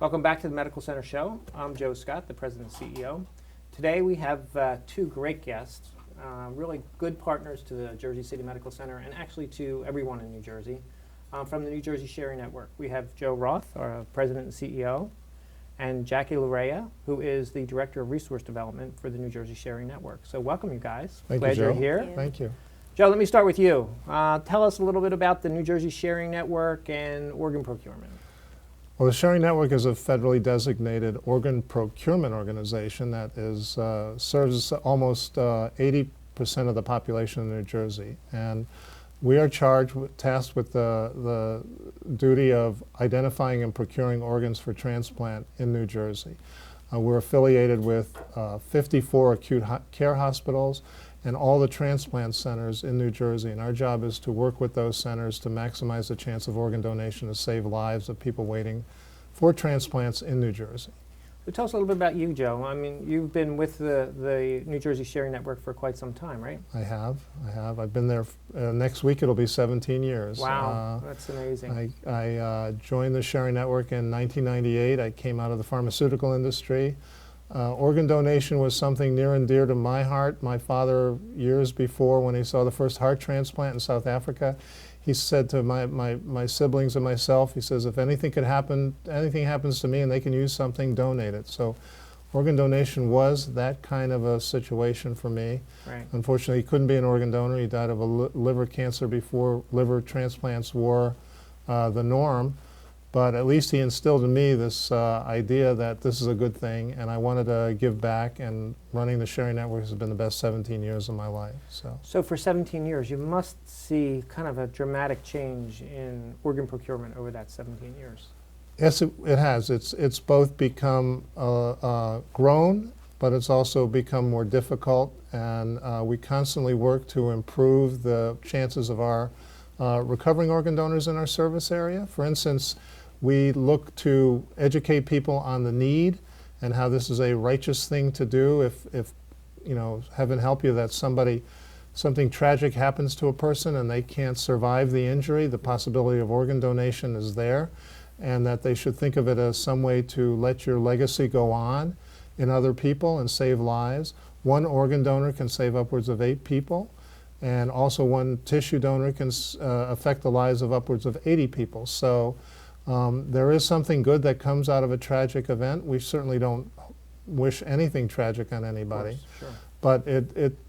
Welcome back to the Medical Center Show. I'm Joe Scott, the President and CEO. Today we have two great guests, really good partners to the Jersey City Medical Center and actually to everyone in New Jersey from the New Jersey Sharing Network. We have Joe Roth, our President and CEO, and Jackie Larea, who is the Director of Resource Development for the New Jersey Sharing Network. So welcome, you guys. Thank Glad you, Joe. you're here. Thank you. Joe, let me start with you. Tell us a little bit about the New Jersey Sharing Network and organ procurement. Well, the Sharing Network is a federally designated organ procurement organization that is, serves almost 80% of the population in New Jersey. And we are tasked with the duty of identifying and procuring organs for transplant in New Jersey. We're affiliated with 54 acute care hospitals and all the transplant centers in New Jersey. And our job is to work with those centers to maximize the chance of organ donation to save lives of people waiting for transplants in New Jersey. So tell us a little bit about you, Joe. I mean, you've been with the New Jersey Sharing Network for quite some time, right? I have. I've been there, next week it'll be 17 years. Wow, that's amazing. I joined the Sharing Network in 1998. I came out of the pharmaceutical industry. Organ donation was something near and dear to my heart. My father, years before, when he saw the first heart transplant in South Africa, he said to my siblings and myself, he says, if anything happens to me and they can use something, donate it. So organ donation was that kind of a situation for me. Right. Unfortunately, he couldn't be an organ donor. He died of a liver cancer before liver transplants were the norm. But at least he instilled in me this idea that this is a good thing, and I wanted to give back, and running the Sharing Network has been the best 17 years of my life. So for 17 years, you must see kind of a dramatic change in organ procurement over that 17 years. Yes, it has. It's both become grown, but it's also become more difficult, and we constantly work to improve the chances of our recovering organ donors in our service area. For instance, we look to educate people on the need and how this is a righteous thing to do. If you know, heaven help you, that something tragic happens to a person and they can't survive the injury, the possibility of organ donation is there, and that they should think of it as some way to let your legacy go on in other people and save lives. One organ donor can save upwards of 8 people, and also one tissue donor can affect the lives of upwards of 80 people. So there is something good that comes out of a tragic event. We certainly don't wish anything tragic on anybody. Of course, sure. But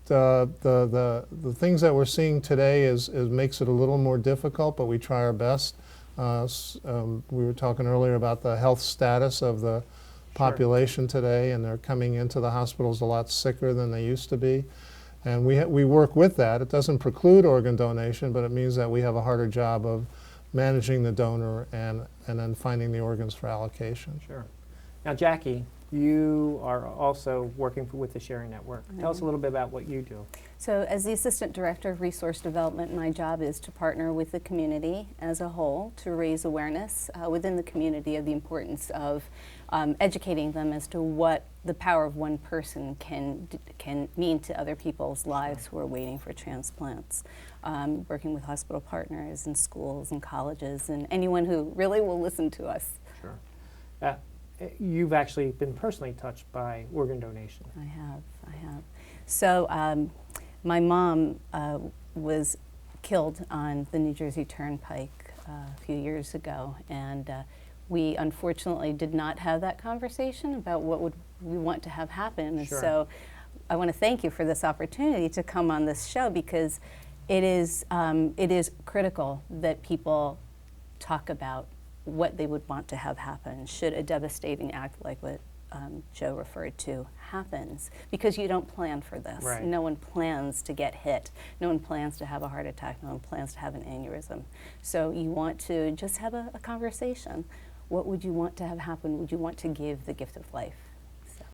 the things that we're seeing today makes it a little more difficult, but we try our best. We were talking earlier about the health status of the population today, and they're coming into the hospitals a lot sicker than they used to be. And we work with that. It doesn't preclude organ donation, but it means that we have a harder job of managing the donor and then finding the organs for allocation. Sure. Now, Jackie, you are also working with the Sharing Network. Tell us a little bit about what you do. So as the Assistant Director of Resource Development, my job is to partner with the community as a whole to raise awareness within the community of the importance of educating them as to what the power of one person can mean to other people's lives who are waiting for transplants. Working with hospital partners and schools and colleges and anyone who really will listen to us. Sure. You've actually been personally touched by organ donation. I have. So my mom was killed on the New Jersey Turnpike a few years ago, and we unfortunately did not have that conversation about what would we want to have happen. Sure. So I want to thank you for this opportunity to come on this show, because it is critical that people talk about what they would want to have happen should a devastating act like what Joe referred to happens, because you don't plan for this. Right. No one plans to get hit. No one plans to have a heart attack. No one plans to have an aneurysm. So you want to just have a conversation. What would you want to have happen? Would you want to give the gift of life?